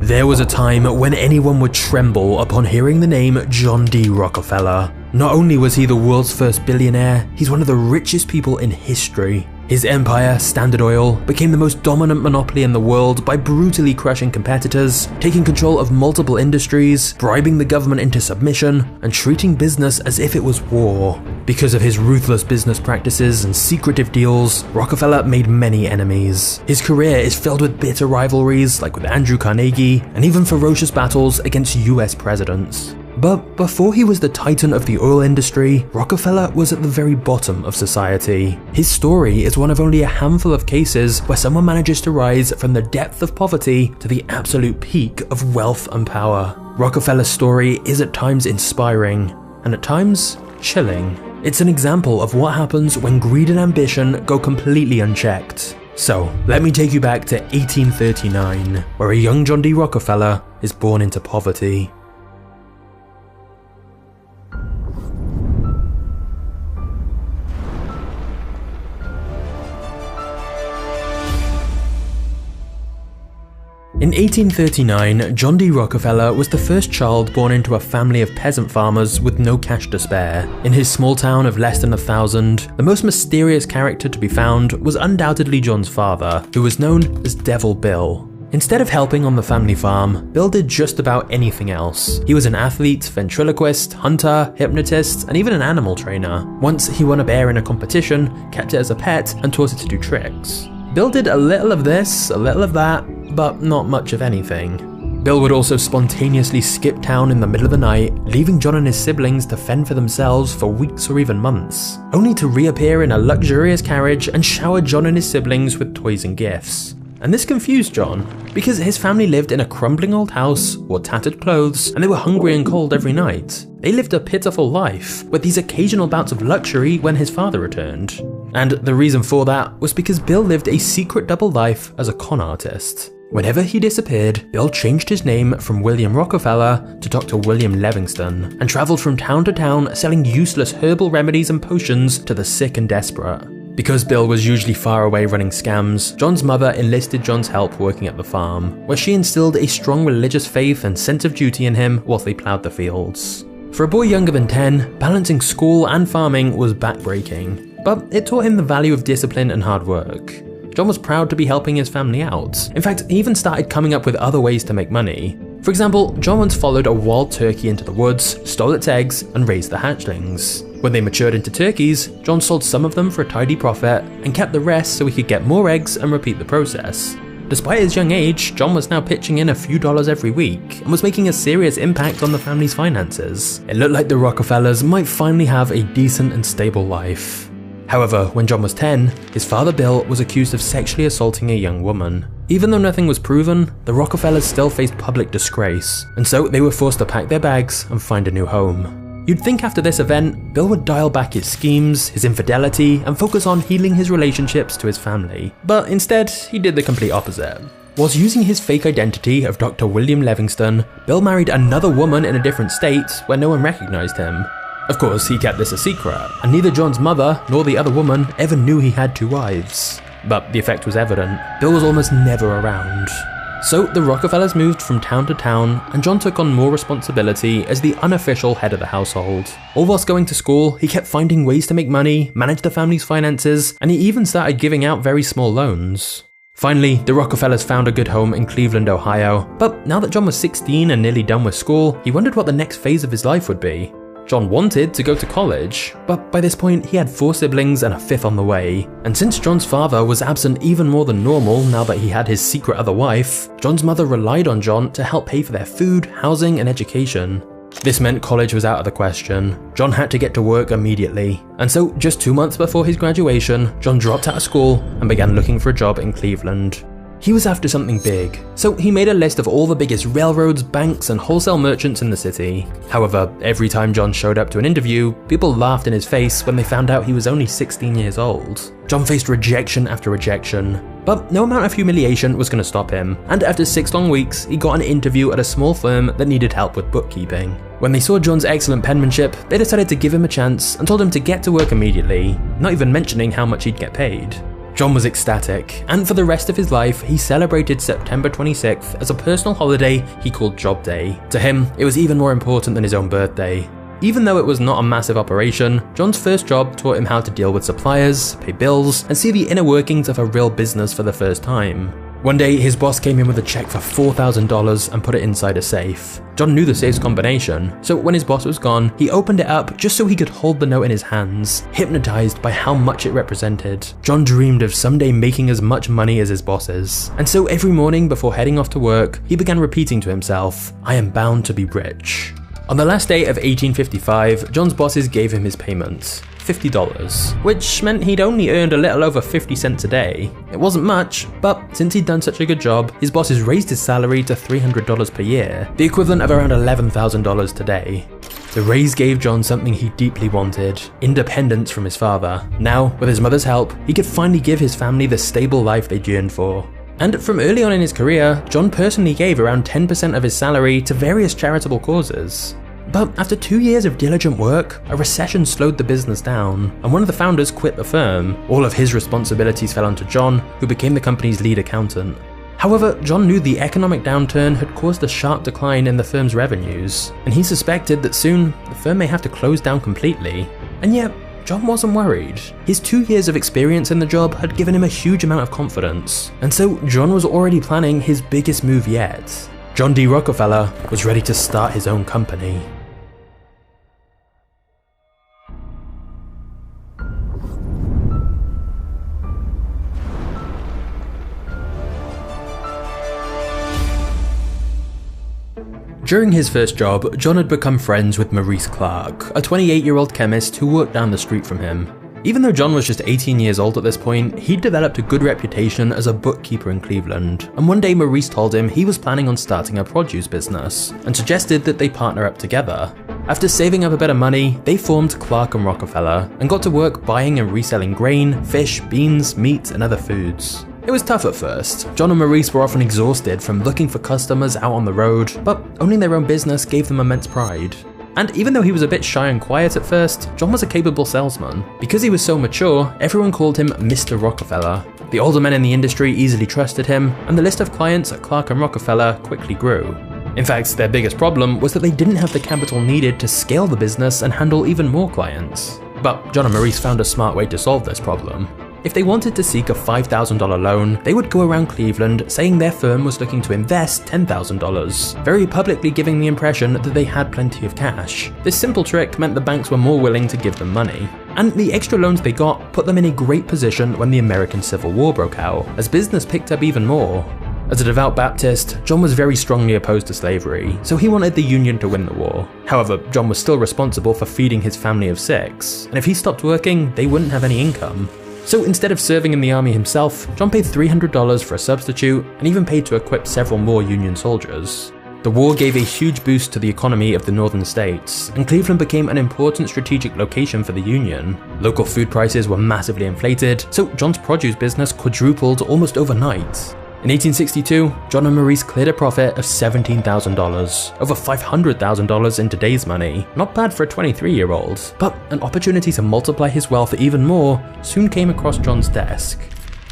There was a time when anyone would tremble upon hearing the name John D. Rockefeller. Not only was he the world's first billionaire, he's one of the richest people in history. His empire, Standard Oil, became the most dominant monopoly in the world by brutally crushing competitors, taking control of multiple industries, bribing the government into submission, and treating business as if it was war. Because of his ruthless business practices and secretive deals, Rockefeller made many enemies. His career is filled with bitter rivalries, like with Andrew Carnegie, and even ferocious battles against US presidents. But before he was the titan of the oil industry, Rockefeller was at the very bottom of society. His story is one of only a handful of cases where someone manages to rise from the depth of poverty to the absolute peak of wealth and power. Rockefeller's story is at times inspiring, and at times chilling. It's an example of what happens when greed and ambition go completely unchecked. So, let me take you back to 1839, where a young John D. Rockefeller is born into poverty. In 1839, John D. Rockefeller was the first child born into a family of peasant farmers with no cash to spare. In his small town of less than 1,000, the most mysterious character to be found was undoubtedly John's father, who was known as Devil Bill. Instead of helping on the family farm, Bill did just about anything else. He was an athlete, ventriloquist, hunter, hypnotist, and even an animal trainer. Once he won a bear in a competition, kept it as a pet, and taught it to do tricks. Bill did a little of this, a little of that, but not much of anything. Bill would also spontaneously skip town in the middle of the night, leaving John and his siblings to fend for themselves for weeks or even months, only to reappear in a luxurious carriage and shower John and his siblings with toys and gifts. And this confused John, because his family lived in a crumbling old house, wore tattered clothes, and they were hungry and cold every night. They lived a pitiful life, with these occasional bouts of luxury when his father returned. And the reason for that was because Bill lived a secret double life as a con artist. Whenever he disappeared, Bill changed his name from William Rockefeller to Dr. William Livingston, and travelled from town to town selling useless herbal remedies and potions to the sick and desperate. Because Bill was usually far away running scams, John's mother enlisted John's help working at the farm, where she instilled a strong religious faith and sense of duty in him whilst they ploughed the fields. For a boy younger than 10, balancing school and farming was backbreaking, but it taught him the value of discipline and hard work. John was proud to be helping his family out. In fact, he even started coming up with other ways to make money. For example, John once followed a wild turkey into the woods, stole its eggs, and raised the hatchlings. When they matured into turkeys, John sold some of them for a tidy profit, and kept the rest so he could get more eggs and repeat the process. Despite his young age, John was now pitching in a few dollars every week, and was making a serious impact on the family's finances. It looked like the Rockefellers might finally have a decent and stable life. However, when John was 10, his father Bill was accused of sexually assaulting a young woman. Even though nothing was proven, the Rockefellers still faced public disgrace, and so they were forced to pack their bags and find a new home. You'd think after this event, Bill would dial back his schemes, his infidelity, and focus on healing his relationships to his family. But instead, he did the complete opposite. Whilst using his fake identity of Dr. William Livingston, Bill married another woman in a different state where no one recognized him. Of course, he kept this a secret, and neither John's mother nor the other woman ever knew he had two wives. But the effect was evident. Bill was almost never around. So the Rockefellers moved from town to town, and John took on more responsibility as the unofficial head of the household. All whilst going to school, he kept finding ways to make money, manage the family's finances, and he even started giving out very small loans. Finally, the Rockefellers found a good home in Cleveland, Ohio, but now that John was 16 and nearly done with school, he wondered what the next phase of his life would be. John wanted to go to college, but by this point he had 4 siblings and a 5th on the way. And since John's father was absent even more than normal now that he had his secret other wife, John's mother relied on John to help pay for their food, housing, and education. This meant college was out of the question. John had to get to work immediately. And so, just 2 months before his graduation, John dropped out of school and began looking for a job in Cleveland. He was after something big, so he made a list of all the biggest railroads, banks, and wholesale merchants in the city. However, every time John showed up to an interview, people laughed in his face when they found out he was only 16 years old. John faced rejection after rejection, but no amount of humiliation was going to stop him, and after 6 long weeks, he got an interview at a small firm that needed help with bookkeeping. When they saw John's excellent penmanship, they decided to give him a chance and told him to get to work immediately, not even mentioning how much he'd get paid. John was ecstatic, and for the rest of his life, he celebrated September 26th as a personal holiday he called Job Day. To him, it was even more important than his own birthday. Even though it was not a massive operation, John's first job taught him how to deal with suppliers, pay bills, and see the inner workings of a real business for the first time. One day, his boss came in with a check for $4,000 and put it inside a safe. John knew the safe's combination, so when his boss was gone, he opened it up just so he could hold the note in his hands, hypnotized by how much it represented. John dreamed of someday making as much money as his bosses, and so every morning before heading off to work, he began repeating to himself, "I am bound to be rich." On the last day of 1855, John's bosses gave him his payment. $50, which meant he'd only earned a little over 50 cents a day. It wasn't much, but since he'd done such a good job, his bosses raised his salary to $300 per year, the equivalent of around $11,000 today. The raise gave John something he deeply wanted, independence from his father. Now, with his mother's help, he could finally give his family the stable life they yearned for. And from early on in his career, John personally gave around 10% of his salary to various charitable causes. But after 2 years of diligent work, a recession slowed the business down, and one of the founders quit the firm. All of his responsibilities fell onto John, who became the company's lead accountant. However, John knew the economic downturn had caused a sharp decline in the firm's revenues, and he suspected that soon the firm may have to close down completely. And yet, John wasn't worried. His 2 years of experience in the job had given him a huge amount of confidence, and so John was already planning his biggest move yet. John D. Rockefeller was ready to start his own company. During his first job, John had become friends with Maurice Clark, a 28-year-old chemist who worked down the street from him. Even though John was just 18 years old at this point, he'd developed a good reputation as a bookkeeper in Cleveland, and one day Maurice told him he was planning on starting a produce business, and suggested that they partner up together. After saving up a bit of money, they formed Clark and Rockefeller, and got to work buying and reselling grain, fish, beans, meat, and other foods. It was tough at first. John and Maurice were often exhausted from looking for customers out on the road, but owning their own business gave them immense pride. And even though he was a bit shy and quiet at first, John was a capable salesman. Because he was so mature, everyone called him Mr. Rockefeller. The older men in the industry easily trusted him, and the list of clients at Clark and Rockefeller quickly grew. In fact, their biggest problem was that they didn't have the capital needed to scale the business and handle even more clients. But John and Maurice found a smart way to solve this problem. If they wanted to seek a $5,000 loan, they would go around Cleveland saying their firm was looking to invest $10,000, very publicly giving the impression that they had plenty of cash. This simple trick meant the banks were more willing to give them money. And the extra loans they got put them in a great position when the American Civil War broke out, as business picked up even more. As a devout Baptist, John was very strongly opposed to slavery, so he wanted the Union to win the war. However, John was still responsible for feeding his family of 6, and if he stopped working, they wouldn't have any income. So instead of serving in the army himself, John paid $300 for a substitute and even paid to equip several more Union soldiers. The war gave a huge boost to the economy of the northern states, and Cleveland became an important strategic location for the Union. Local food prices were massively inflated, so John's produce business quadrupled almost overnight. In 1862, John and Maurice cleared a profit of $17,000, over $500,000 in today's money. Not bad for a 23-year-old, but an opportunity to multiply his wealth even more soon came across John's desk.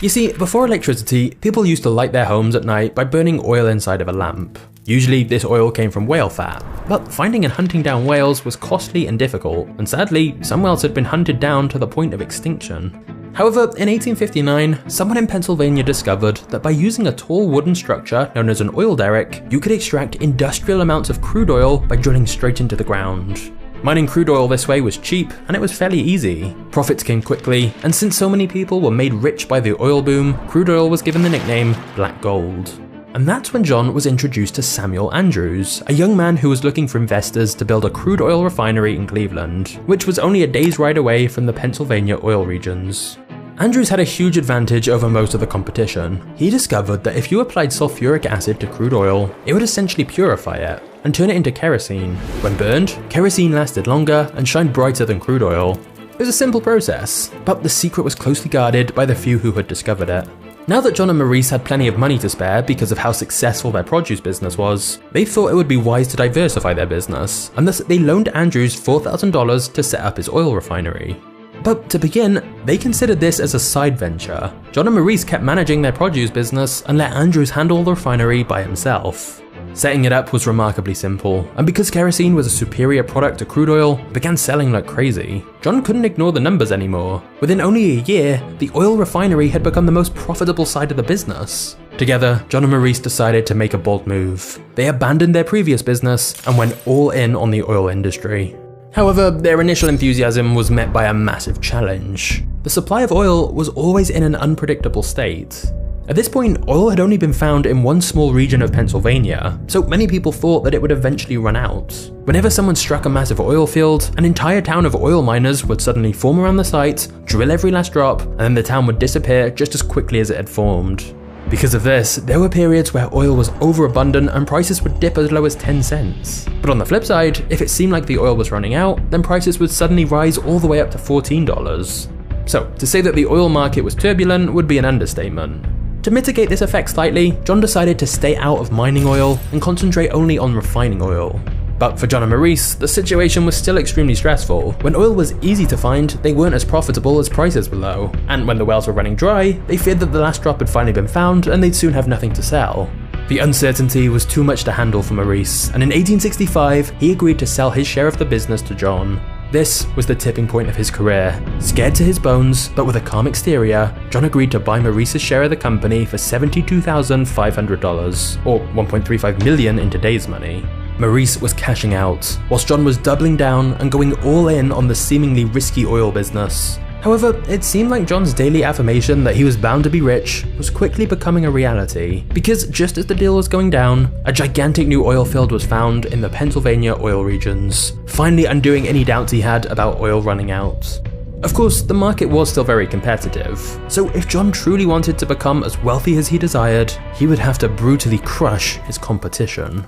You see, before electricity, people used to light their homes at night by burning oil inside of a lamp. Usually this oil came from whale fat, but finding and hunting down whales was costly and difficult, and sadly, some whales had been hunted down to the point of extinction. However, in 1859, someone in Pennsylvania discovered that by using a tall wooden structure known as an oil derrick, you could extract industrial amounts of crude oil by drilling straight into the ground. Mining crude oil this way was cheap, and it was fairly easy. Profits came quickly, and since so many people were made rich by the oil boom, crude oil was given the nickname Black Gold. And that's when John was introduced to Samuel Andrews, a young man who was looking for investors to build a crude oil refinery in Cleveland, which was only a day's ride away from the Pennsylvania oil regions. Andrews had a huge advantage over most of the competition. He discovered that if you applied sulfuric acid to crude oil, it would essentially purify it and turn it into kerosene. When burned, kerosene lasted longer and shined brighter than crude oil. It was a simple process, but the secret was closely guarded by the few who had discovered it. Now that John and Maurice had plenty of money to spare because of how successful their produce business was, they thought it would be wise to diversify their business, and thus they loaned Andrews $4,000 to set up his oil refinery. But to begin, they considered this as a side venture. John and Maurice kept managing their produce business and let Andrews handle the refinery by himself. Setting it up was remarkably simple, and because kerosene was a superior product to crude oil, it began selling like crazy. John couldn't ignore the numbers anymore. Within only a year, the oil refinery had become the most profitable side of the business. Together, John and Maurice decided to make a bold move. They abandoned their previous business and went all in on the oil industry. However, their initial enthusiasm was met by a massive challenge. The supply of oil was always in an unpredictable state. At this point, oil had only been found in one small region of Pennsylvania, so many people thought that it would eventually run out. Whenever someone struck a massive oil field, an entire town of oil miners would suddenly form around the site, drill every last drop, and then the town would disappear just as quickly as it had formed. Because of this, there were periods where oil was overabundant and prices would dip as low as 10 cents. But on the flip side, if it seemed like the oil was running out, then prices would suddenly rise all the way up to $14. So, to say that the oil market was turbulent would be an understatement. To mitigate this effect slightly, John decided to stay out of mining oil and concentrate only on refining oil. But for John and Maurice, the situation was still extremely stressful. When oil was easy to find, they weren't as profitable as prices were low. And when the wells were running dry, they feared that the last drop had finally been found and they'd soon have nothing to sell. The uncertainty was too much to handle for Maurice, and in 1865, he agreed to sell his share of the business to John. This was the tipping point of his career. Scared to his bones, but with a calm exterior, John agreed to buy Maurice's share of the company for $72,500, or $1.35 million in today's money. Maurice was cashing out, whilst John was doubling down and going all in on the seemingly risky oil business. However, it seemed like John's daily affirmation that he was bound to be rich was quickly becoming a reality, because just as the deal was going down, a gigantic new oil field was found in the Pennsylvania oil regions, finally undoing any doubts he had about oil running out. Of course, the market was still very competitive, so if John truly wanted to become as wealthy as he desired, he would have to brutally crush his competition.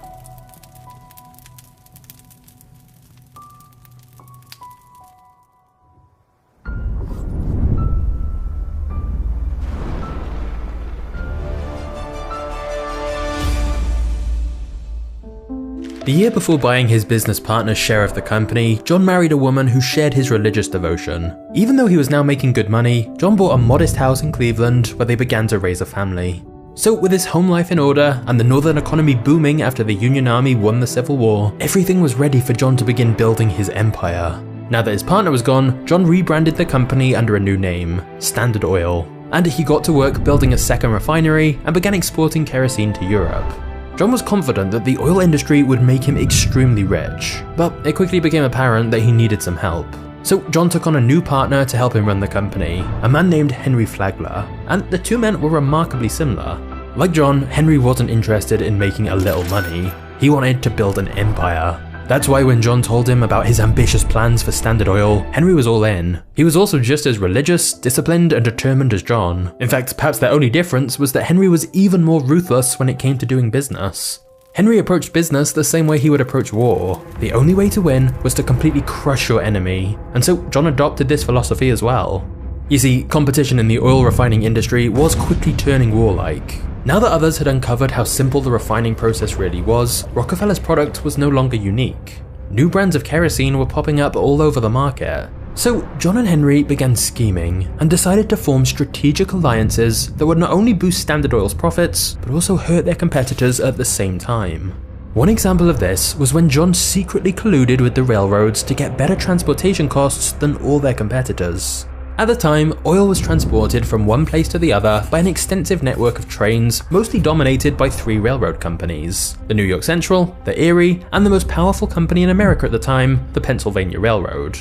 The year before buying his business partner's share of the company, John married a woman who shared his religious devotion. Even though he was now making good money, John bought a modest house in Cleveland where they began to raise a family. So with his home life in order and the northern economy booming after the Union Army won the Civil War, everything was ready for John to begin building his empire. Now that his partner was gone, John rebranded the company under a new name, Standard Oil, and he got to work building a second refinery and began exporting kerosene to Europe. John was confident that the oil industry would make him extremely rich, but it quickly became apparent that he needed some help. So John took on a new partner to help him run the company, a man named Henry Flagler, and the two men were remarkably similar. Like John, Henry wasn't interested in making a little money. He wanted to build an empire. That's why when John told him about his ambitious plans for Standard Oil, Henry was all in. He was also just as religious, disciplined, and determined as John. In fact, perhaps their only difference was that Henry was even more ruthless when it came to doing business. Henry approached business the same way he would approach war. The only way to win was to completely crush your enemy, and so John adopted this philosophy as well. You see, competition in the oil refining industry was quickly turning warlike. Now that others had uncovered how simple the refining process really was, Rockefeller's product was no longer unique. New brands of kerosene were popping up all over the market. So John and Henry began scheming and decided to form strategic alliances that would not only boost Standard Oil's profits, but also hurt their competitors at the same time. One example of this was when John secretly colluded with the railroads to get better transportation costs than all their competitors. At the time, oil was transported from one place to the other by an extensive network of trains, mostly dominated by three railroad companies: the New York Central, the Erie, and the most powerful company in America at the time, the Pennsylvania Railroad.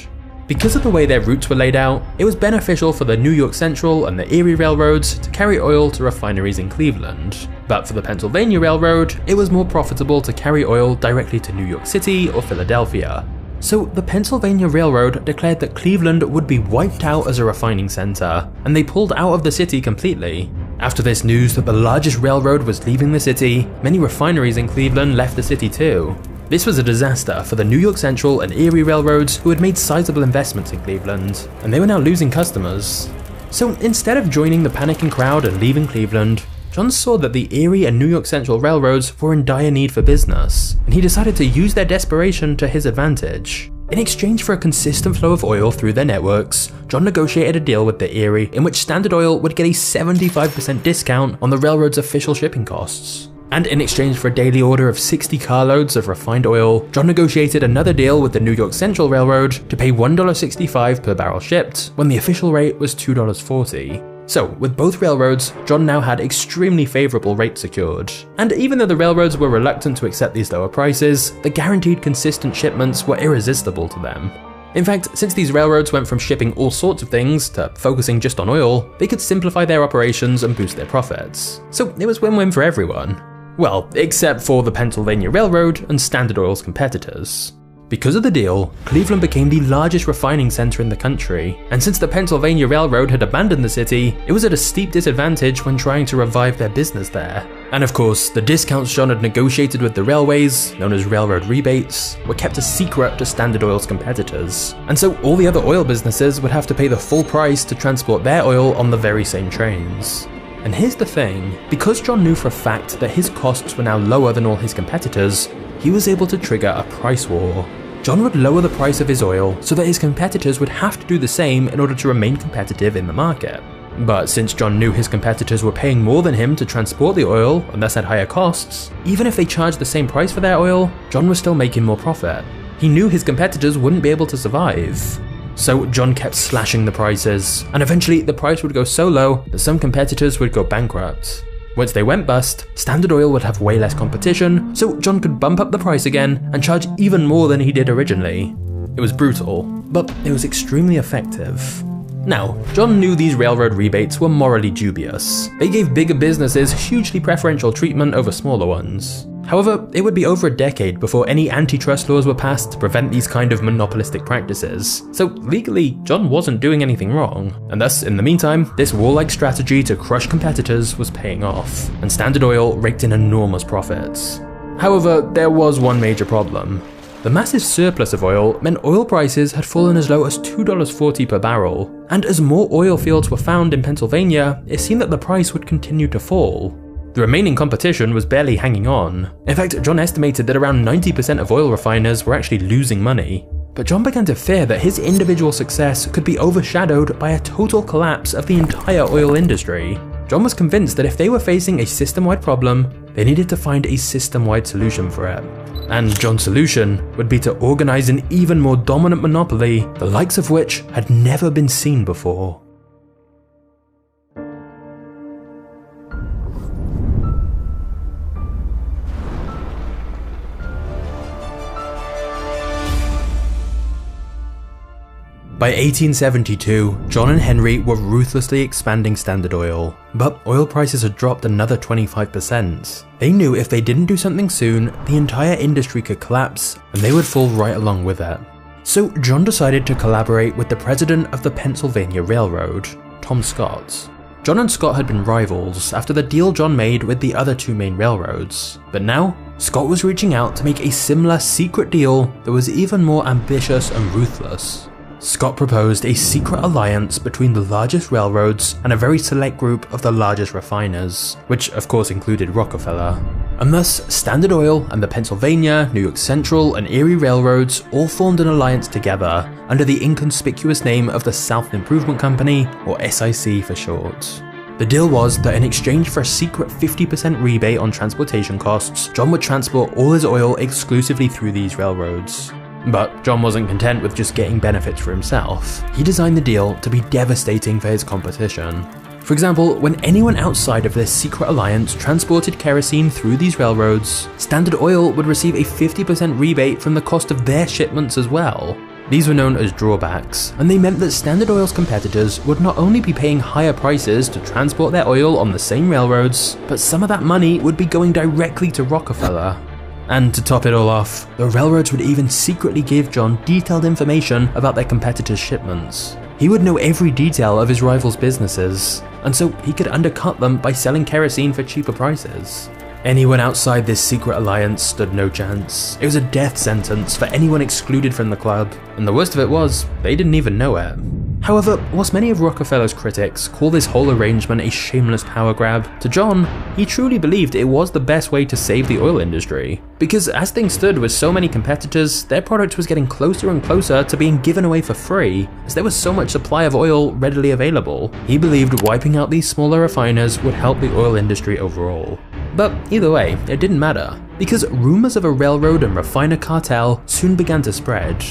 Because of the way their routes were laid out, it was beneficial for the New York Central and the Erie railroads to carry oil to refineries in Cleveland. But for the Pennsylvania Railroad, it was more profitable to carry oil directly to New York City or Philadelphia. So the Pennsylvania Railroad declared that Cleveland would be wiped out as a refining center, and they pulled out of the city completely. After this news that the largest railroad was leaving the city, many refineries in Cleveland left the city too. This was a disaster for the New York Central and Erie railroads, who had made sizable investments in Cleveland, and they were now losing customers. So instead of joining the panicking crowd and leaving Cleveland, John saw that the Erie and New York Central railroads were in dire need for business, and he decided to use their desperation to his advantage. In exchange for a consistent flow of oil through their networks, John negotiated a deal with the Erie in which Standard Oil would get a 75% discount on the railroad's official shipping costs. And in exchange for a daily order of 60 carloads of refined oil, John negotiated another deal with the New York Central Railroad to pay $1.65 per barrel shipped, when the official rate was $2.40. So, with both railroads, John now had extremely favourable rates secured. And even though the railroads were reluctant to accept these lower prices, the guaranteed consistent shipments were irresistible to them. In fact, since these railroads went from shipping all sorts of things to focusing just on oil, they could simplify their operations and boost their profits. So it was win-win for everyone. Well, except for the Pennsylvania Railroad and Standard Oil's competitors. Because of the deal, Cleveland became the largest refining center in the country, and since the Pennsylvania Railroad had abandoned the city, it was at a steep disadvantage when trying to revive their business there. And of course, the discounts John had negotiated with the railways, known as railroad rebates, were kept a secret to Standard Oil's competitors, and so all the other oil businesses would have to pay the full price to transport their oil on the very same trains. And here's the thing, because John knew for a fact that his costs were now lower than all his competitors, he was able to trigger a price war. John would lower the price of his oil so that his competitors would have to do the same in order to remain competitive in the market. But since John knew his competitors were paying more than him to transport the oil and thus had higher costs, even if they charged the same price for their oil, John was still making more profit. He knew his competitors wouldn't be able to survive. So John kept slashing the prices, and eventually the price would go so low that some competitors would go bankrupt. Once they went bust, Standard Oil would have way less competition, so John could bump up the price again and charge even more than he did originally. It was brutal, but it was extremely effective. Now, John knew these railroad rebates were morally dubious. They gave bigger businesses hugely preferential treatment over smaller ones. However, it would be over a decade before any antitrust laws were passed to prevent these kind of monopolistic practices, so legally, John wasn't doing anything wrong, and thus, in the meantime, this warlike strategy to crush competitors was paying off, and Standard Oil raked in enormous profits. However, there was one major problem. The massive surplus of oil meant oil prices had fallen as low as $2.40 per barrel, and as more oil fields were found in Pennsylvania, it seemed that the price would continue to fall. The remaining competition was barely hanging on. In fact, John estimated that around 90% of oil refiners were actually losing money. But John began to fear that his individual success could be overshadowed by a total collapse of the entire oil industry. John was convinced that if they were facing a system-wide problem, they needed to find a system-wide solution for it. And John's solution would be to organize an even more dominant monopoly, the likes of which had never been seen before. By 1872, John and Henry were ruthlessly expanding Standard Oil, but oil prices had dropped another 25%. They knew if they didn't do something soon, the entire industry could collapse and they would fall right along with it. So John decided to collaborate with the president of the Pennsylvania Railroad, Tom Scott. John and Scott had been rivals after the deal John made with the other two main railroads, but now Scott was reaching out to make a similar secret deal that was even more ambitious and ruthless. Scott proposed a secret alliance between the largest railroads and a very select group of the largest refiners, which of course included Rockefeller. And thus, Standard Oil and the Pennsylvania, New York Central, and Erie railroads all formed an alliance together under the inconspicuous name of the South Improvement Company, or SIC for short. The deal was that in exchange for a secret 50% rebate on transportation costs, John would transport all his oil exclusively through these railroads. But John wasn't content with just getting benefits for himself. He designed the deal to be devastating for his competition. For example, when anyone outside of this secret alliance transported kerosene through these railroads, Standard Oil would receive a 50% rebate from the cost of their shipments as well. These were known as drawbacks, and they meant that Standard Oil's competitors would not only be paying higher prices to transport their oil on the same railroads, but some of that money would be going directly to Rockefeller. And to top it all off, the railroads would even secretly give John detailed information about their competitors' shipments. He would know every detail of his rivals' businesses, and so he could undercut them by selling kerosene for cheaper prices. Anyone outside this secret alliance stood no chance. It was a death sentence for anyone excluded from the club, and the worst of it was, they didn't even know it. However, whilst many of Rockefeller's critics call this whole arrangement a shameless power grab, to John, he truly believed it was the best way to save the oil industry. Because as things stood with so many competitors, their product was getting closer and closer to being given away for free, as there was so much supply of oil readily available. He believed wiping out these smaller refiners would help the oil industry overall. But either way, it didn't matter, because rumors of a railroad and refiner cartel soon began to spread.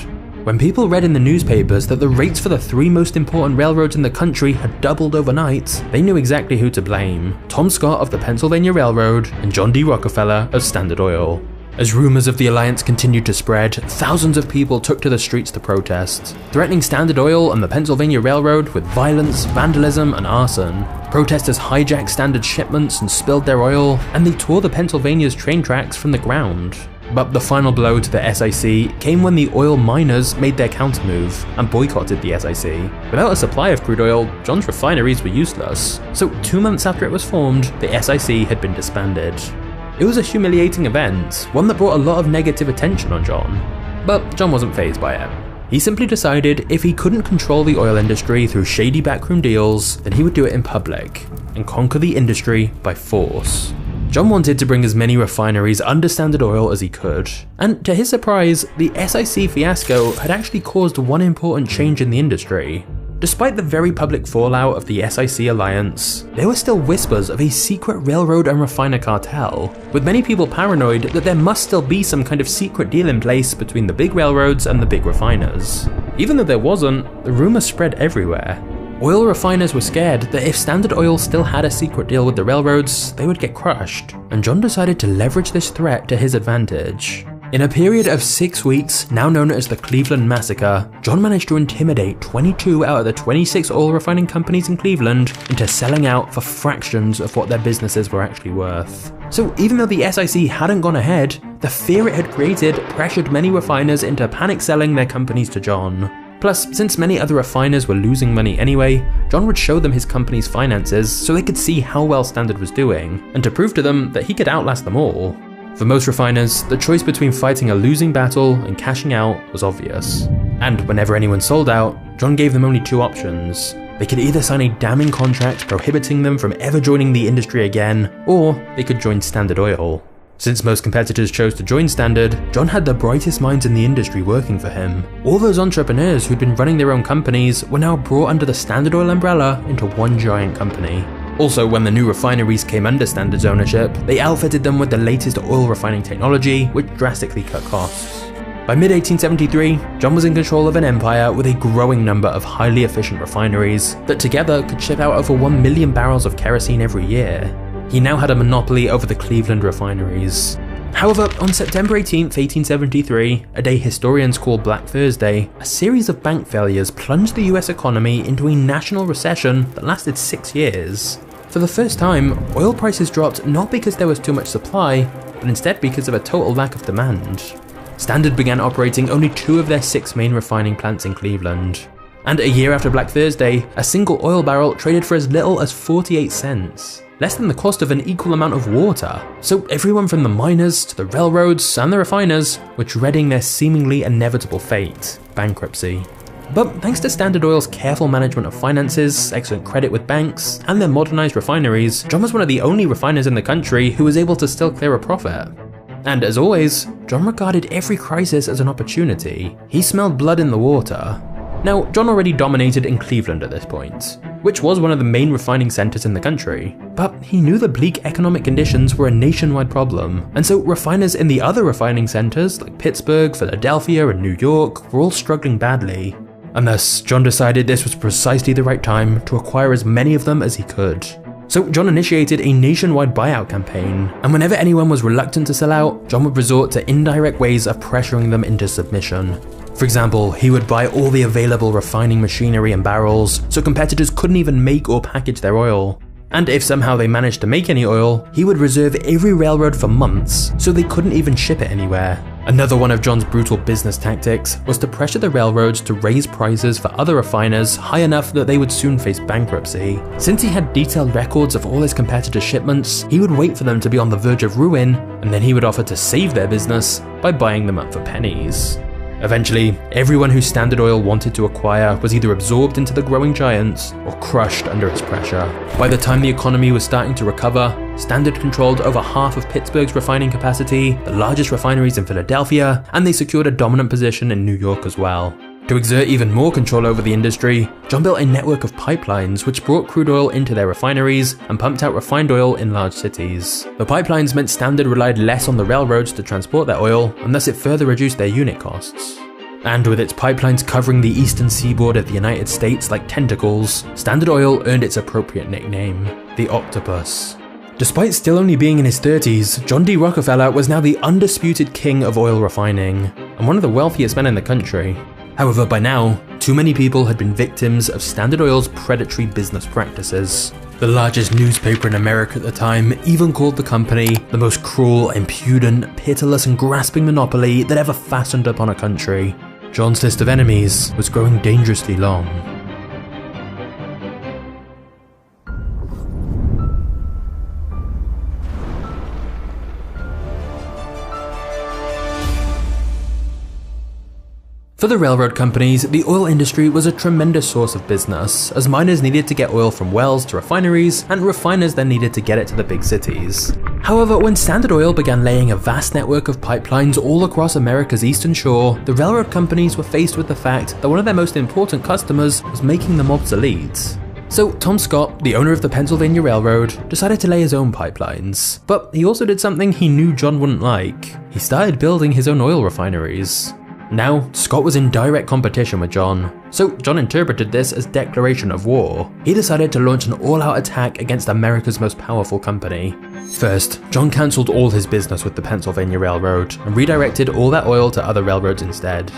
When people read in the newspapers that the rates for the 3 most important railroads in the country had doubled overnight, they knew exactly who to blame: Tom Scott of the Pennsylvania Railroad and John D. Rockefeller of Standard Oil. As rumors of the alliance continued to spread, thousands of people took to the streets to protest, threatening Standard Oil and the Pennsylvania Railroad with violence, vandalism, and arson. Protesters hijacked Standard shipments and spilled their oil, and they tore the Pennsylvania's train tracks from the ground. But the final blow to the SIC came when the oil miners made their countermove and boycotted the SIC. Without a supply of crude oil, John's refineries were useless, so 2 months after it was formed, the SIC had been disbanded. It was a humiliating event, one that brought a lot of negative attention on John. But John wasn't fazed by it. He simply decided if he couldn't control the oil industry through shady backroom deals, then he would do it in public, and conquer the industry by force. John wanted to bring as many refineries under Standard Oil as he could, and to his surprise, the SIC fiasco had actually caused one important change in the industry. Despite the very public fallout of the SIC alliance, there were still whispers of a secret railroad and refiner cartel, with many people paranoid that there must still be some kind of secret deal in place between the big railroads and the big refiners. Even though there wasn't, the rumors spread everywhere. Oil refiners were scared that if Standard Oil still had a secret deal with the railroads, they would get crushed, and John decided to leverage this threat to his advantage. In a period of 6 weeks, now known as the Cleveland Massacre, John managed to intimidate 22 out of the 26 oil refining companies in Cleveland into selling out for fractions of what their businesses were actually worth. So even though the SIC hadn't gone ahead, the fear it had created pressured many refiners into panic selling their companies to John. Plus, since many other refiners were losing money anyway, John would show them his company's finances so they could see how well Standard was doing, and to prove to them that he could outlast them all. For most refiners, the choice between fighting a losing battle and cashing out was obvious. And whenever anyone sold out, John gave them only 2 options. They could either sign a damning contract prohibiting them from ever joining the industry again, or they could join Standard Oil. Since most competitors chose to join Standard, John had the brightest minds in the industry working for him. All those entrepreneurs who'd been running their own companies were now brought under the Standard Oil umbrella into one giant company. Also, when the new refineries came under Standard's ownership, they outfitted them with the latest oil refining technology, which drastically cut costs. By mid-1873, John was in control of an empire with a growing number of highly efficient refineries that together could ship out over 1 million barrels of kerosene every year. He now had a monopoly over the Cleveland refineries. However, on September 18, 1873, a day historians call Black Thursday, a series of bank failures plunged the US economy into a national recession that lasted 6 years. For the first time, oil prices dropped not because there was too much supply, but instead because of a total lack of demand. Standard began operating only 2 of their 6 main refining plants in Cleveland. And a year after Black Thursday, a single oil barrel traded for as little as 48 cents. Less than the cost of an equal amount of water. So everyone from the miners to the railroads and the refiners were dreading their seemingly inevitable fate, bankruptcy. But thanks to Standard Oil's careful management of finances, excellent credit with banks, and their modernized refineries, John was one of the only refiners in the country who was able to still clear a profit. And as always, John regarded every crisis as an opportunity. He smelled blood in the water. Now, John already dominated in Cleveland at this point, which was one of the main refining centers in the country, but he knew the bleak economic conditions were a nationwide problem, and so refiners in the other refining centers like Pittsburgh, Philadelphia, and New York were all struggling badly. And thus, John decided this was precisely the right time to acquire as many of them as he could. So John initiated a nationwide buyout campaign, and whenever anyone was reluctant to sell out, John would resort to indirect ways of pressuring them into submission. For example, he would buy all the available refining machinery and barrels, so competitors couldn't even make or package their oil. And if somehow they managed to make any oil, he would reserve every railroad for months, so they couldn't even ship it anywhere. Another one of John's brutal business tactics was to pressure the railroads to raise prices for other refiners high enough that they would soon face bankruptcy. Since he had detailed records of all his competitors' shipments, he would wait for them to be on the verge of ruin, and then he would offer to save their business by buying them up for pennies. Eventually, everyone who Standard Oil wanted to acquire was either absorbed into the growing giants or crushed under its pressure. By the time the economy was starting to recover, Standard controlled over half of Pittsburgh's refining capacity, the largest refineries in Philadelphia, and they secured a dominant position in New York as well. To exert even more control over the industry, John built a network of pipelines which brought crude oil into their refineries and pumped out refined oil in large cities. The pipelines meant Standard relied less on the railroads to transport their oil, and thus it further reduced their unit costs. And with its pipelines covering the eastern seaboard of the United States like tentacles, Standard Oil earned its appropriate nickname, the Octopus. Despite still only being in his 30s, John D. Rockefeller was now the undisputed king of oil refining, and one of the wealthiest men in the country. However, by now, too many people had been victims of Standard Oil's predatory business practices. The largest newspaper in America at the time even called the company the most cruel, impudent, pitiless and grasping monopoly that ever fastened upon a country. John's list of enemies was growing dangerously long. For the railroad companies, the oil industry was a tremendous source of business, as miners needed to get oil from wells to refineries, and refiners then needed to get it to the big cities. However, when Standard Oil began laying a vast network of pipelines all across America's eastern shore, the railroad companies were faced with the fact that one of their most important customers was making them obsolete. So Tom Scott, the owner of the Pennsylvania Railroad, decided to lay his own pipelines. But he also did something he knew John wouldn't like. He started building his own oil refineries. Now, Scott was in direct competition with John, so John interpreted this as declaration of war. He decided to launch an all-out attack against America's most powerful company. First, John cancelled all his business with the Pennsylvania Railroad and redirected all that oil to other railroads instead.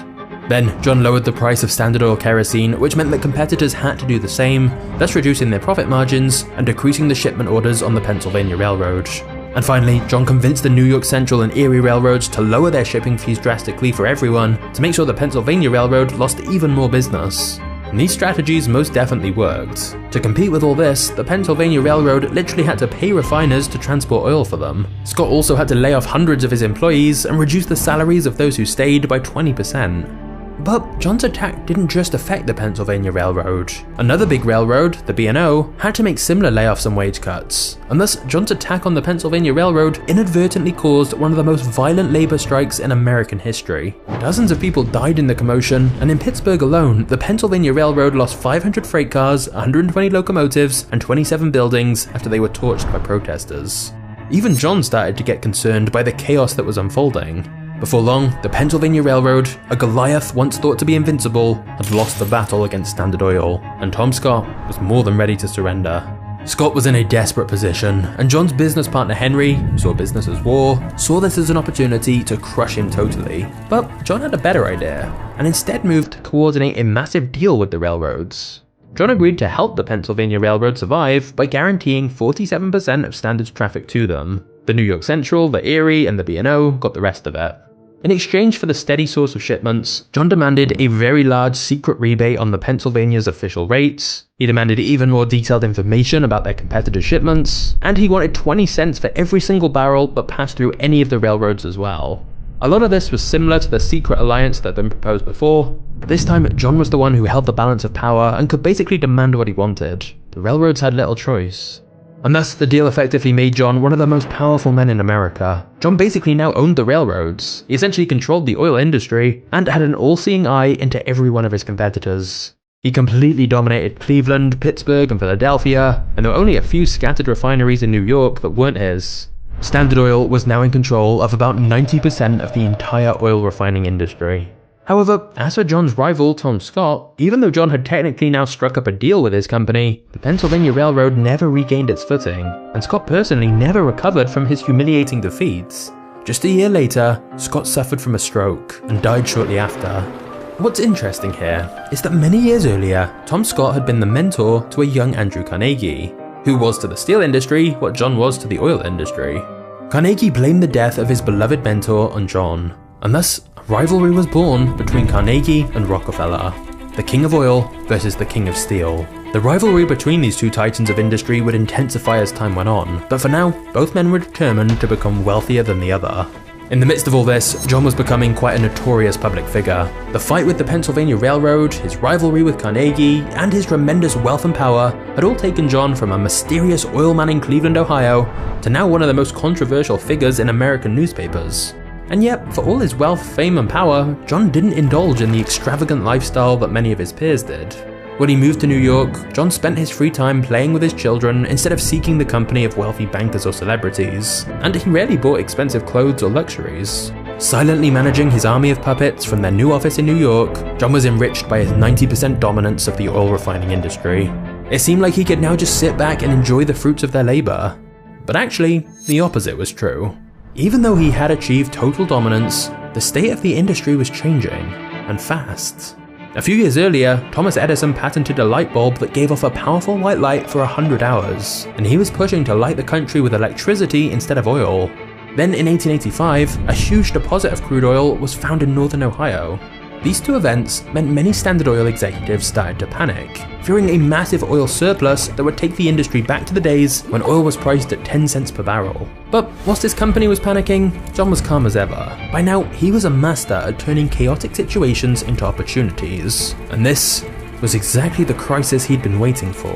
Then, John lowered the price of Standard Oil kerosene, which meant that competitors had to do the same, thus reducing their profit margins and decreasing the shipment orders on the Pennsylvania Railroad. And finally, John convinced the New York Central and Erie railroads to lower their shipping fees drastically for everyone to make sure the Pennsylvania Railroad lost even more business. And these strategies most definitely worked. To compete with all this, the Pennsylvania Railroad literally had to pay refiners to transport oil for them. Scott also had to lay off hundreds of his employees and reduce the salaries of those who stayed by 20%. But John's attack didn't just affect the Pennsylvania Railroad. Another big railroad, the B&O, had to make similar layoffs and wage cuts, and thus John's attack on the Pennsylvania Railroad inadvertently caused one of the most violent labor strikes in American history. Dozens of people died in the commotion, and in Pittsburgh alone, the Pennsylvania Railroad lost 500 freight cars, 120 locomotives, and 27 buildings after they were torched by protesters. Even John started to get concerned by the chaos that was unfolding. Before long, the Pennsylvania Railroad, a Goliath once thought to be invincible, had lost the battle against Standard Oil, and Tom Scott was more than ready to surrender. Scott was in a desperate position, and John's business partner Henry, who saw business as war, saw this as an opportunity to crush him totally. But John had a better idea, and instead moved to coordinate a massive deal with the railroads. John agreed to help the Pennsylvania Railroad survive by guaranteeing 47% of Standard's traffic to them. The New York Central, the Erie, and the B&O got the rest of it. In exchange for the steady source of shipments, John demanded a very large secret rebate on the Pennsylvania's official rates, he demanded even more detailed information about their competitors' shipments, and he wanted 20 cents for every single barrel that passed through any of the railroads as well. A lot of this was similar to the secret alliance that had been proposed before, but this time John was the one who held the balance of power and could basically demand what he wanted. The railroads had little choice. And thus, the deal effectively made John one of the most powerful men in America. John basically now owned the railroads, he essentially controlled the oil industry, and had an all-seeing eye into every one of his competitors. He completely dominated Cleveland, Pittsburgh, and Philadelphia, and there were only a few scattered refineries in New York that weren't his. Standard Oil was now in control of about 90% of the entire oil refining industry. However, as for John's rival, Tom Scott, even though John had technically now struck up a deal with his company, the Pennsylvania Railroad never regained its footing, and Scott personally never recovered from his humiliating defeats. Just a year later, Scott suffered from a stroke and died shortly after. What's interesting here is that many years earlier, Tom Scott had been the mentor to a young Andrew Carnegie, who was to the steel industry what John was to the oil industry. Carnegie blamed the death of his beloved mentor on John, and thus a rivalry was born between Carnegie and Rockefeller, the king of oil versus the king of steel. The rivalry between these two titans of industry would intensify as time went on, but for now, both men were determined to become wealthier than the other. In the midst of all this, John was becoming quite a notorious public figure. The fight with the Pennsylvania Railroad, his rivalry with Carnegie, and his tremendous wealth and power had all taken John from a mysterious oil man in Cleveland, Ohio, to now one of the most controversial figures in American newspapers. And yet, for all his wealth, fame, and power, John didn't indulge in the extravagant lifestyle that many of his peers did. When he moved to New York, John spent his free time playing with his children instead of seeking the company of wealthy bankers or celebrities, and he rarely bought expensive clothes or luxuries. Silently managing his army of puppets from their new office in New York, John was enriched by his 90% dominance of the oil refining industry. It seemed like he could now just sit back and enjoy the fruits of their labor. But actually, the opposite was true. Even though he had achieved total dominance, the state of the industry was changing, and fast. A few years earlier, Thomas Edison patented a light bulb that gave off a powerful white light for 100 hours, and he was pushing to light the country with electricity instead of oil. Then in 1885, a huge deposit of crude oil was found in northern Ohio. These two events meant many Standard Oil executives started to panic, fearing a massive oil surplus that would take the industry back to the days when oil was priced at 10 cents per barrel. But whilst his company was panicking, John was calm as ever. By now, he was a master at turning chaotic situations into opportunities, and this was exactly the crisis he'd been waiting for.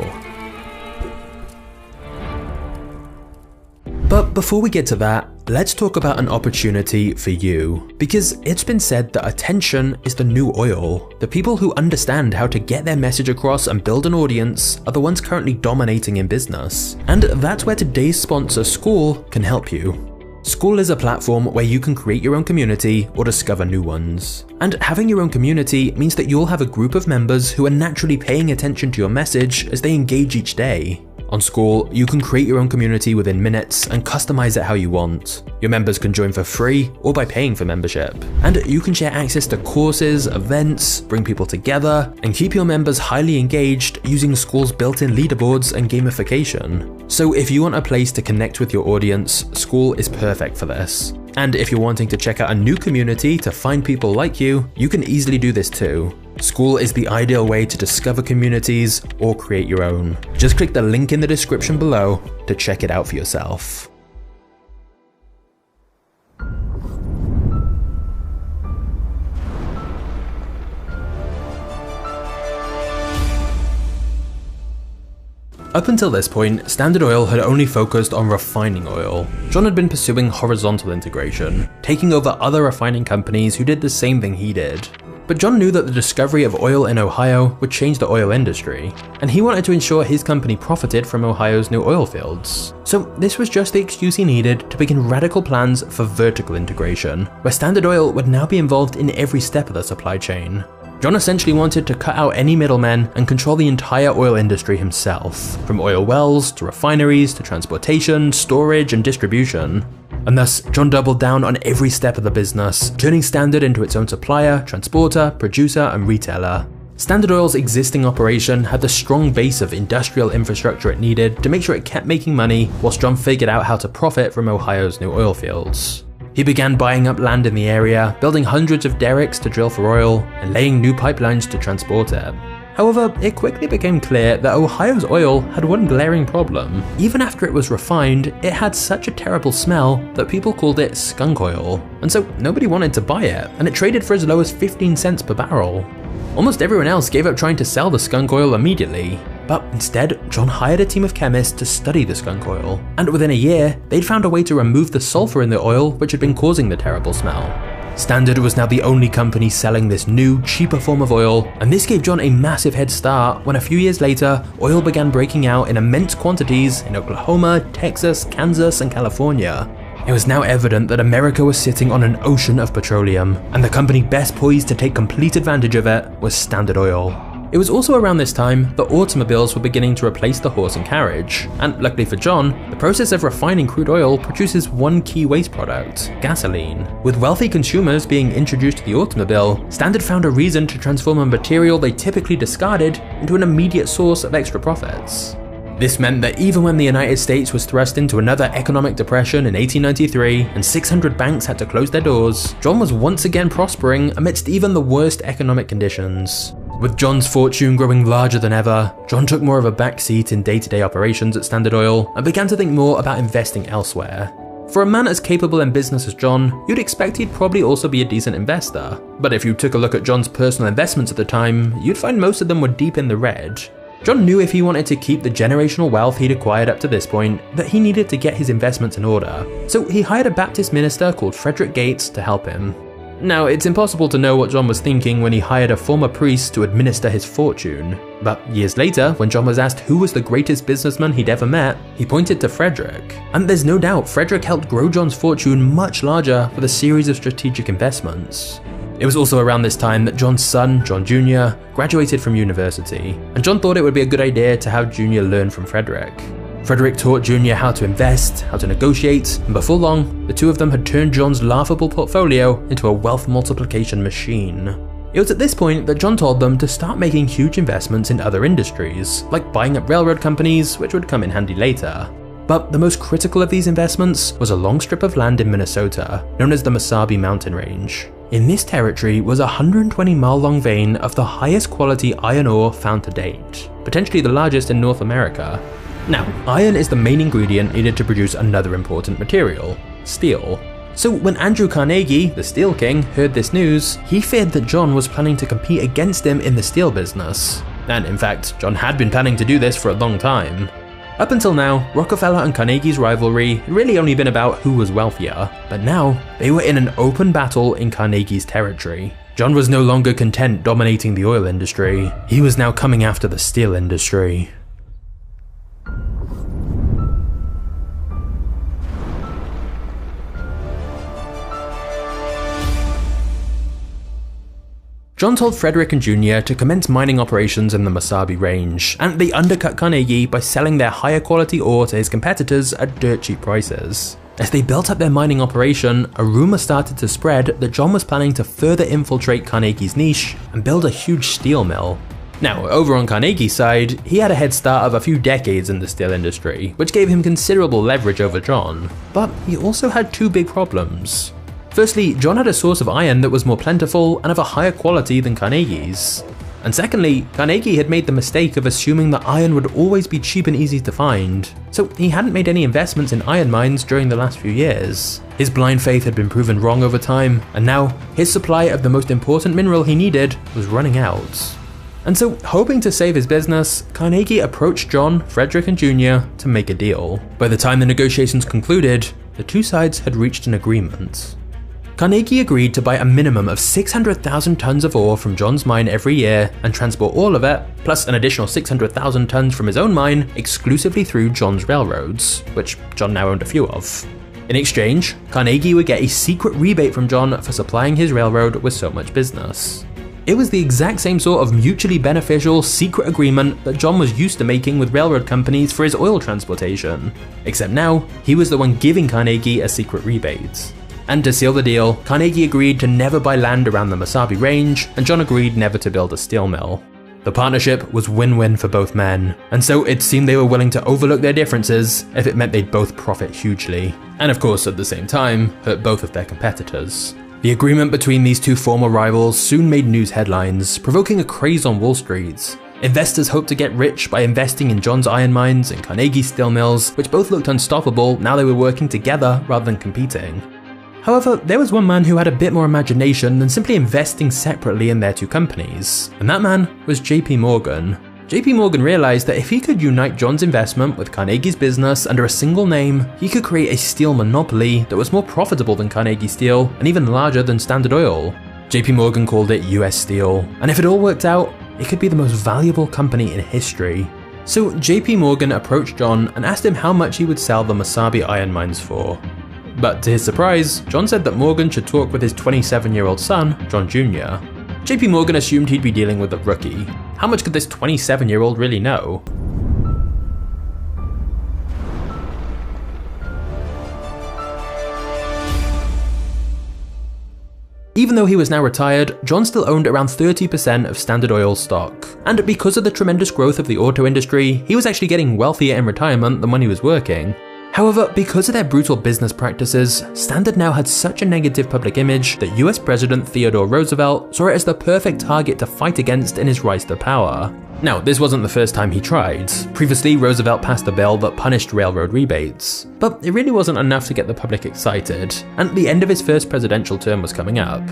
But before we get to that, let's talk about an opportunity for you. Because it's been said that attention is the new oil. The people who understand how to get their message across and build an audience are the ones currently dominating in business. And that's where today's sponsor, School, can help you. School is a platform where you can create your own community or discover new ones. And having your own community means that you'll have a group of members who are naturally paying attention to your message as they engage each day. On School, you can create your own community within minutes and customize it how you want. Your members can join for free or by paying for membership. And you can share access to courses, events, bring people together, and keep your members highly engaged using School's built-in leaderboards and gamification. So if you want a place to connect with your audience, School is perfect for this. And if you're wanting to check out a new community to find people like you can easily do this too. School is the ideal way to discover communities or create your own. Just click the link in the description below to check it out for yourself. Up until this point, Standard Oil had only focused on refining oil. John had been pursuing horizontal integration, taking over other refining companies who did the same thing he did. But John knew that the discovery of oil in Ohio would change the oil industry, and he wanted to ensure his company profited from Ohio's new oil fields. So this was just the excuse he needed to begin radical plans for vertical integration, where Standard Oil would now be involved in every step of the supply chain. John essentially wanted to cut out any middlemen and control the entire oil industry himself, from oil wells to refineries to transportation, storage, and distribution. And thus, John doubled down on every step of the business, turning Standard into its own supplier, transporter, producer, and retailer. Standard Oil's existing operation had the strong base of industrial infrastructure it needed to make sure it kept making money, whilst John figured out how to profit from Ohio's new oil fields. He began buying up land in the area, building hundreds of derricks to drill for oil, and laying new pipelines to transport it. However, it quickly became clear that Ohio's oil had one glaring problem. Even after it was refined, it had such a terrible smell that people called it skunk oil, and so nobody wanted to buy it, and it traded for as low as 15 cents per barrel. Almost everyone else gave up trying to sell the skunk oil immediately, but instead, John hired a team of chemists to study the skunk oil, and within a year, they'd found a way to remove the sulfur in the oil which had been causing the terrible smell. Standard was now the only company selling this new, cheaper form of oil, and this gave John a massive head start when a few years later, oil began breaking out in immense quantities in Oklahoma, Texas, Kansas, and California. It was now evident that America was sitting on an ocean of petroleum, and the company best poised to take complete advantage of it was Standard Oil. It was also around this time that automobiles were beginning to replace the horse and carriage, and luckily for John, the process of refining crude oil produces one key waste product, gasoline. With wealthy consumers being introduced to the automobile, Standard found a reason to transform a material they typically discarded into an immediate source of extra profits. This meant that even when the United States was thrust into another economic depression in 1893 and 600 banks had to close their doors, John was once again prospering amidst even the worst economic conditions. With John's fortune growing larger than ever, John took more of a backseat in day-to-day operations at Standard Oil and began to think more about investing elsewhere. For a man as capable in business as John, you'd expect he'd probably also be a decent investor. But if you took a look at John's personal investments at the time, you'd find most of them were deep in the red. John knew if he wanted to keep the generational wealth he'd acquired up to this point, that he needed to get his investments in order. So he hired a Baptist minister called Frederick Gates to help him. Now, it's impossible to know what John was thinking when he hired a former priest to administer his fortune. But years later, when John was asked who was the greatest businessman he'd ever met, he pointed to Frederick. And there's no doubt Frederick helped grow John's fortune much larger with a series of strategic investments. It was also around this time that John's son, John Jr., graduated from university, and John thought it would be a good idea to have Jr. learn from Frederick. Frederick taught Jr. how to invest, how to negotiate, and before long, the two of them had turned John's laughable portfolio into a wealth multiplication machine. It was at this point that John told them to start making huge investments in other industries, like buying up railroad companies, which would come in handy later. But the most critical of these investments was a long strip of land in Minnesota, known as the Mesabi Mountain Range. In this territory was a 120-mile-long vein of the highest quality iron ore found to date, potentially the largest in North America. Now, iron is the main ingredient needed to produce another important material, steel. So when Andrew Carnegie, the Steel King, heard this news, he feared that John was planning to compete against him in the steel business. And in fact, John had been planning to do this for a long time. Up until now, Rockefeller and Carnegie's rivalry had really only been about who was wealthier, but now they were in an open battle in Carnegie's territory. John was no longer content dominating the oil industry, he was now coming after the steel industry. John told Frederick and Jr. to commence mining operations in the Mesabi Range, and they undercut Carnegie by selling their higher quality ore to his competitors at dirt cheap prices. As they built up their mining operation, a rumor started to spread that John was planning to further infiltrate Carnegie's niche and build a huge steel mill. Now, over on Carnegie's side, he had a head start of a few decades in the steel industry, which gave him considerable leverage over John. But he also had two big problems. Firstly, John had a source of iron that was more plentiful and of a higher quality than Carnegie's. And secondly, Carnegie had made the mistake of assuming that iron would always be cheap and easy to find, so he hadn't made any investments in iron mines during the last few years. His blind faith had been proven wrong over time, and now his supply of the most important mineral he needed was running out. And so, hoping to save his business, Carnegie approached John, Frederick and Jr. to make a deal. By the time the negotiations concluded, the two sides had reached an agreement. Carnegie agreed to buy a minimum of 600,000 tons of ore from John's mine every year and transport all of it, plus an additional 600,000 tons from his own mine, exclusively through John's railroads, which John now owned a few of. In exchange, Carnegie would get a secret rebate from John for supplying his railroad with so much business. It was the exact same sort of mutually beneficial secret agreement that John was used to making with railroad companies for his oil transportation, except now he was the one giving Carnegie a secret rebate. And to seal the deal, Carnegie agreed to never buy land around the Mesabi Range, and John agreed never to build a steel mill. The partnership was win-win for both men, and so it seemed they were willing to overlook their differences if it meant they'd both profit hugely, and of course at the same time, hurt both of their competitors. The agreement between these two former rivals soon made news headlines, provoking a craze on Wall Street. Investors hoped to get rich by investing in John's iron mines and Carnegie's steel mills, which both looked unstoppable now they were working together rather than competing. However, there was one man who had a bit more imagination than simply investing separately in their two companies, and that man was JP Morgan. JP Morgan realized that if he could unite John's investment with Carnegie's business under a single name, he could create a steel monopoly that was more profitable than Carnegie Steel and even larger than Standard Oil. JP Morgan called it US Steel, and if it all worked out, it could be the most valuable company in history. So JP Morgan approached John and asked him how much he would sell the Mesabi iron mines for. But to his surprise, John said that Morgan should talk with his 27-year-old son, John Jr. JP Morgan assumed he'd be dealing with a rookie. How much could this 27-year-old really know? Even though he was now retired, John still owned around 30% of Standard Oil stock. And because of the tremendous growth of the auto industry, he was actually getting wealthier in retirement than when he was working. However, because of their brutal business practices, Standard now had such a negative public image that US President Theodore Roosevelt saw it as the perfect target to fight against in his rise to power. Now, this wasn't the first time he tried. Previously, Roosevelt passed a bill that punished railroad rebates. But it really wasn't enough to get the public excited, and the end of his first presidential term was coming up.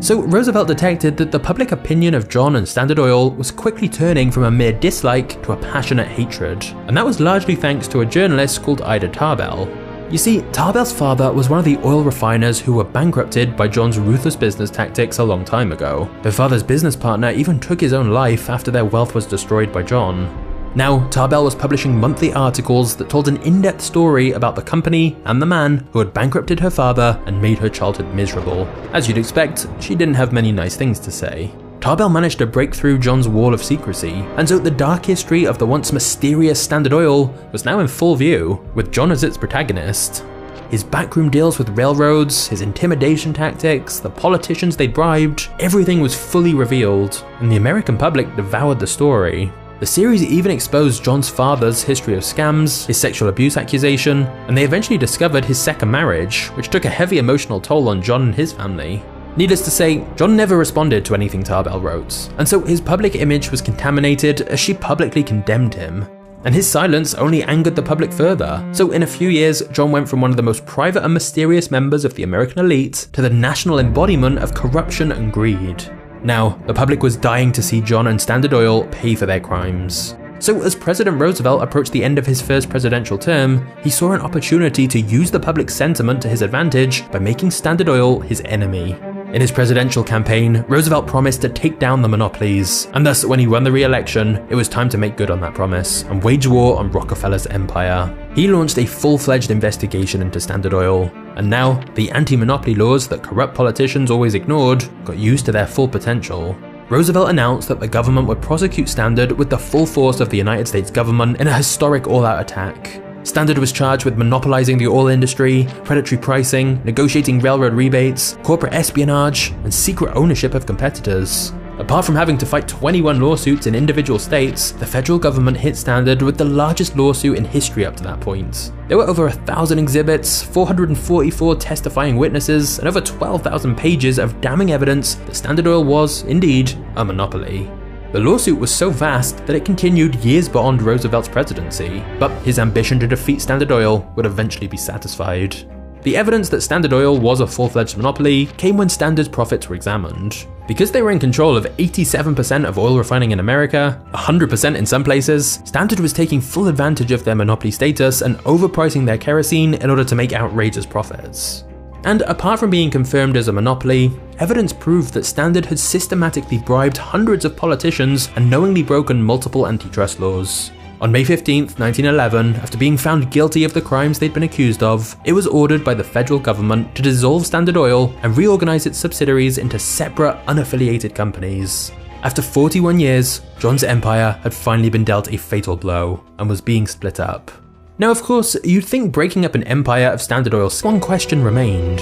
So Roosevelt detected that the public opinion of John and Standard Oil was quickly turning from a mere dislike to a passionate hatred, and that was largely thanks to a journalist called Ida Tarbell. You see, Tarbell's father was one of the oil refiners who were bankrupted by John's ruthless business tactics a long time ago. Her father's business partner even took his own life after their wealth was destroyed by John. Now, Tarbell was publishing monthly articles that told an in-depth story about the company and the man who had bankrupted her father and made her childhood miserable. As you'd expect, she didn't have many nice things to say. Tarbell managed to break through John's wall of secrecy, and so the dark history of the once mysterious Standard Oil was now in full view, with John as its protagonist. His backroom deals with railroads, his intimidation tactics, the politicians they bribed, everything was fully revealed, and the American public devoured the story. The series even exposed John's father's history of scams, his sexual abuse accusation, and they eventually discovered his second marriage, which took a heavy emotional toll on John and his family. Needless to say, John never responded to anything Tarbell wrote, and so his public image was contaminated as she publicly condemned him. And his silence only angered the public further, so in a few years, John went from one of the most private and mysterious members of the American elite to the national embodiment of corruption and greed. Now, the public was dying to see John and Standard Oil pay for their crimes. So as President Roosevelt approached the end of his first presidential term, he saw an opportunity to use the public sentiment to his advantage by making Standard Oil his enemy. In his presidential campaign, Roosevelt promised to take down the monopolies, and thus when he won the re-election, it was time to make good on that promise and wage war on Rockefeller's empire. He launched a full-fledged investigation into Standard Oil, and now the anti-monopoly laws that corrupt politicians always ignored got used to their full potential. Roosevelt announced that the government would prosecute Standard with the full force of the United States government in a historic all-out attack. Standard was charged with monopolizing the oil industry, predatory pricing, negotiating railroad rebates, corporate espionage, and secret ownership of competitors. Apart from having to fight 21 lawsuits in individual states, the federal government hit Standard with the largest lawsuit in history up to that point. There were over 1,000 exhibits, 444 testifying witnesses, and over 12,000 pages of damning evidence that Standard Oil was, indeed, a monopoly. The lawsuit was so vast that it continued years beyond Roosevelt's presidency, but his ambition to defeat Standard Oil would eventually be satisfied. The evidence that Standard Oil was a full-fledged monopoly came when Standard's profits were examined. Because they were in control of 87% of oil refining in America, 100% in some places, Standard was taking full advantage of their monopoly status and overpricing their kerosene in order to make outrageous profits. And apart from being confirmed as a monopoly, evidence proved that Standard had systematically bribed hundreds of politicians and knowingly broken multiple antitrust laws. On May 15, 1911, after being found guilty of the crimes they'd been accused of, it was ordered by the federal government to dissolve Standard Oil and reorganize its subsidiaries into separate, unaffiliated companies. After 41 years, John's empire had finally been dealt a fatal blow and was being split up. Now, of course, you'd think breaking up an empire of Standard Oil, one question remained.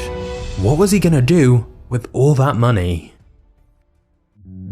What was he gonna do with all that money?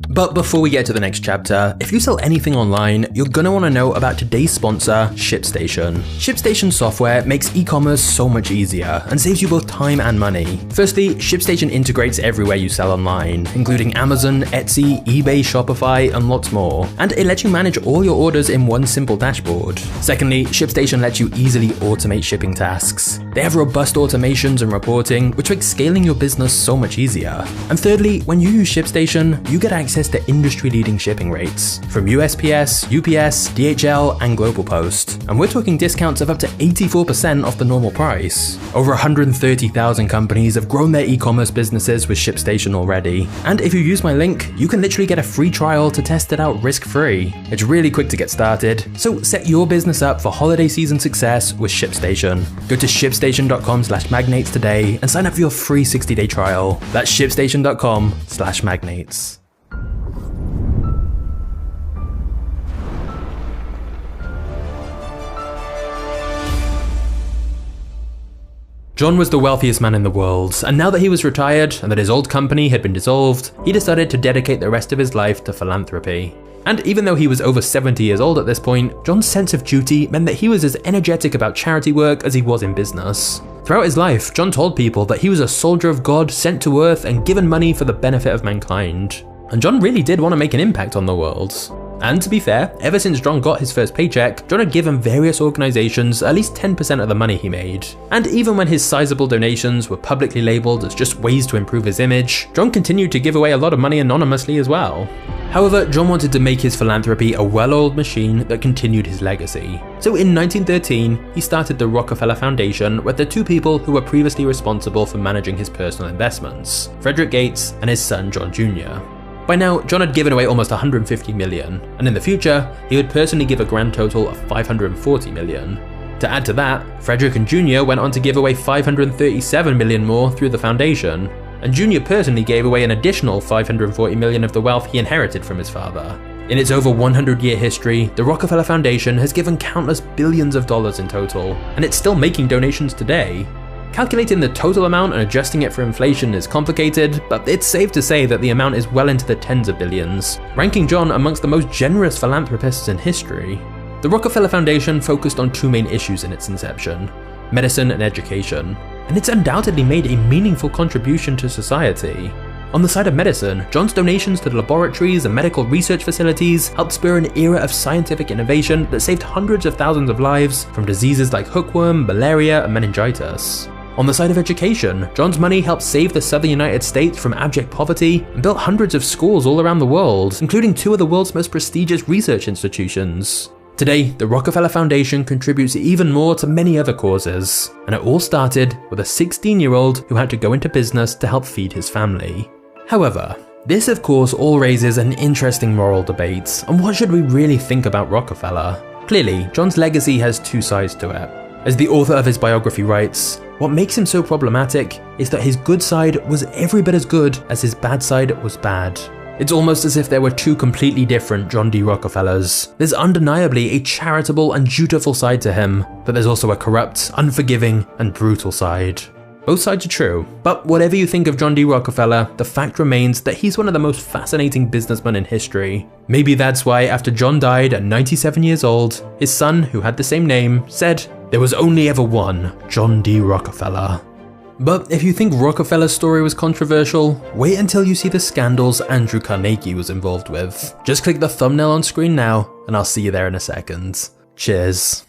But before we get to the next chapter, if you sell anything online, you're gonna want to know about today's sponsor, ShipStation. ShipStation software makes e-commerce so much easier and saves you both time and money. Firstly, ShipStation integrates everywhere you sell online, including Amazon, Etsy, eBay, Shopify, and lots more. And it lets you manage all your orders in one simple dashboard. Secondly, ShipStation lets you easily automate shipping tasks. They have robust automations and reporting, which makes scaling your business so much easier. And thirdly, when you use ShipStation, you get access to industry-leading shipping rates from USPS, UPS, DHL, and Global Post. And we're talking discounts of up to 84% off the normal price. Over 130,000 companies have grown their e-commerce businesses with ShipStation already. And if you use my link, you can literally get a free trial to test it out risk-free. It's really quick to get started, so set your business up for holiday season success with ShipStation. Go to shipstation.com/magnates today and sign up for your free 60-day trial. That's shipstation.com/magnates. John was the wealthiest man in the world, and now that he was retired and that his old company had been dissolved, he decided to dedicate the rest of his life to philanthropy. And even though he was over 70 years old at this point, John's sense of duty meant that he was as energetic about charity work as he was in business. Throughout his life, John told people that he was a soldier of God sent to earth and given money for the benefit of mankind. And John really did want to make an impact on the world. And to be fair, ever since John got his first paycheck, John had given various organizations at least 10% of the money he made. And even when his sizable donations were publicly labeled as just ways to improve his image, John continued to give away a lot of money anonymously as well. However, John wanted to make his philanthropy a well-oiled machine that continued his legacy. So in 1913, he started the Rockefeller Foundation with the two people who were previously responsible for managing his personal investments, Frederick Gates and his son John Jr. By now, John had given away almost $150 million, and in the future, he would personally give a grand total of $540 million. To add to that, Frederick and Jr. went on to give away $537 million more through the foundation, and Jr. personally gave away an additional $540 million of the wealth he inherited from his father. In its over 100-year history, the Rockefeller Foundation has given countless billions of dollars in total, and it's still making donations today. Calculating the total amount and adjusting it for inflation is complicated, but it's safe to say that the amount is well into the tens of billions, ranking John amongst the most generous philanthropists in history. The Rockefeller Foundation focused on two main issues in its inception: medicine and education, and it's undoubtedly made a meaningful contribution to society. On the side of medicine, John's donations to the laboratories and medical research facilities helped spur an era of scientific innovation that saved hundreds of thousands of lives from diseases like hookworm, malaria, and meningitis. On the side of education, John's money helped save the southern United States from abject poverty and built hundreds of schools all around the world, including two of the world's most prestigious research institutions. Today, the Rockefeller Foundation contributes even more to many other causes, and it all started with a 16-year-old who had to go into business to help feed his family. However, this of course all raises an interesting moral debate on what should we really think about Rockefeller. Clearly, John's legacy has two sides to it. As the author of his biography writes, what makes him so problematic is that his good side was every bit as good as his bad side was bad. It's almost as if there were two completely different John D. Rockefellers. There's undeniably a charitable and dutiful side to him, but there's also a corrupt, unforgiving, and brutal side. Both sides are true, but whatever you think of John D. Rockefeller, the fact remains that he's one of the most fascinating businessmen in history. Maybe that's why after John died at 97 years old, his son, who had the same name, said, "There was only ever one John D. Rockefeller." But if you think Rockefeller's story was controversial, wait until you see the scandals Andrew Carnegie was involved with. Just click the thumbnail on screen now, and I'll see you there in a second. Cheers.